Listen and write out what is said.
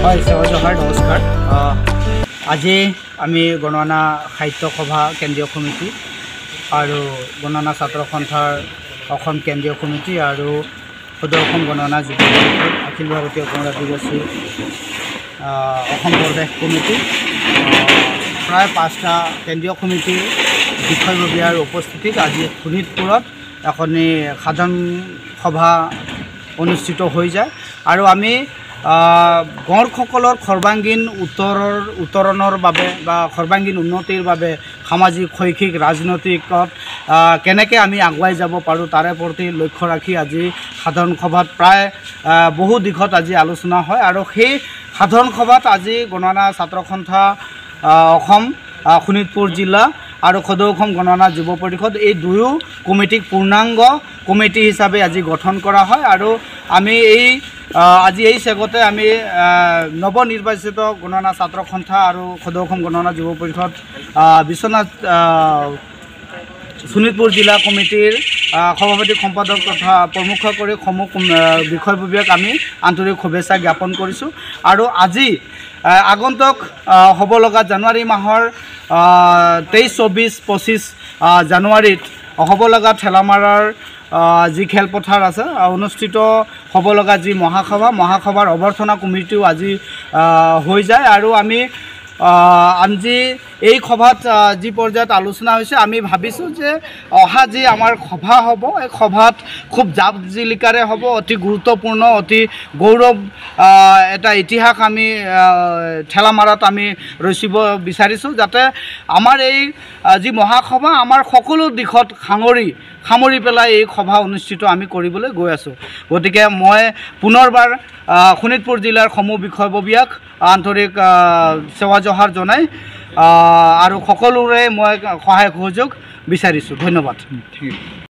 হয় সেৱাজহাৰ নমস্কাৰ। আজি আমি গণনা সাহিত্য সভা কেন্দ্ৰীয় সমিতি আৰু গণনা ছাত্ৰ সন্থাৰ অসম কেন্দ্ৰীয় সমিতি আৰু সদৌ অসম গণনা যুৱ পৰিষদ অখিল ভাৰতীয় গণ আদিবাসী অসম প্ৰদেশ কমিটি প্ৰায় 5টা কেন্দ্ৰীয় সমিতিৰ বিষয়ববীয়াৰ উপস্থিতিত আজি শোণিতপুৰত এখনি সাধাৰণ সভা অনুষ্ঠিত হৈ যায় আৰু আমি গড়সকলৰ সৰ্বাংগীন উত্তৰণৰ বাবে বা সৰ্বাংগীন উন্নতিৰ বাবে সামাজিক শৈক্ষিক ৰাজনৈতিকত কেনেকৈ আমি আগুৱাই যাব পাৰোঁ তাৰে প্ৰতি লক্ষ্য ৰাখি আজি সাধাৰণ সভাত প্ৰায় বহু দিশত আজি আলোচনা হয় আৰু সেই সাধাৰণ সভাত আজি গণনা ছাত্ৰ সন্থা অসম শোণিতপুৰ জিলা আৰু সদৌ অসম গণনা যুৱ পৰিষদ এই দুয়ো কমিটিক পূৰ্ণাংগ কমিটি হিচাপে আজি গঠন কৰা হয় আৰু আমি আজি এই চেগতে আমি নৱনিৰ্বাচিত গণনা ছাত্ৰ সন্থা আৰু সদৌ অসম গণনা যুৱ পৰিষদ বিশ্বনাথ শোণিতপুৰ জিলা কমিটিৰ সভাপতি সম্পাদক তথা প্ৰমুখ কৰি সমূহ বিষয়ববীয়াক আমি আন্তৰিক শুভেচ্ছা জ্ঞাপন কৰিছোঁ আৰু আজি আগন্তুক হ'ব লগা জানুৱাৰী মাহৰ 23, 24, 25 জানুৱাৰীত হ'ব লগা ঠেলামাৰাৰ যি খেলপথাৰ আছে অনুষ্ঠিত হ'ব লগা যি মহাসভাৰ অভ্যৰ্থনা কমিটিও আজি হৈ যায় আৰু আমি আজি এই সভাত যি পৰ্যায়ত আলোচনা হৈছে আমি ভাবিছোঁ যে অহা যি আমাৰ সভা হ'ব এই সভাত খুব জাক জিলিকাৰে হ'ব, অতি গুৰুত্বপূৰ্ণ, অতি গৌৰৱ এটা ইতিহাস আমি ঠেলামাৰাত আমি ৰচিব বিচাৰিছোঁ যাতে আমাৰ এই যি মহাসভা আমাৰ সকলো দিশত সামৰি পেলাই এই সভা অনুষ্ঠিত আমি কৰিবলৈ গৈ আছোঁ। গতিকে মই পুনৰবাৰ শোণিতপুৰ জিলাৰ সমূহ বিষয়ববীয়াক আন্তৰিক সেৱা জহাৰ জনাই আৰু সকলোৰে মই সহায় সহযোগ বিচাৰিছোঁ। ধন্যবাদ।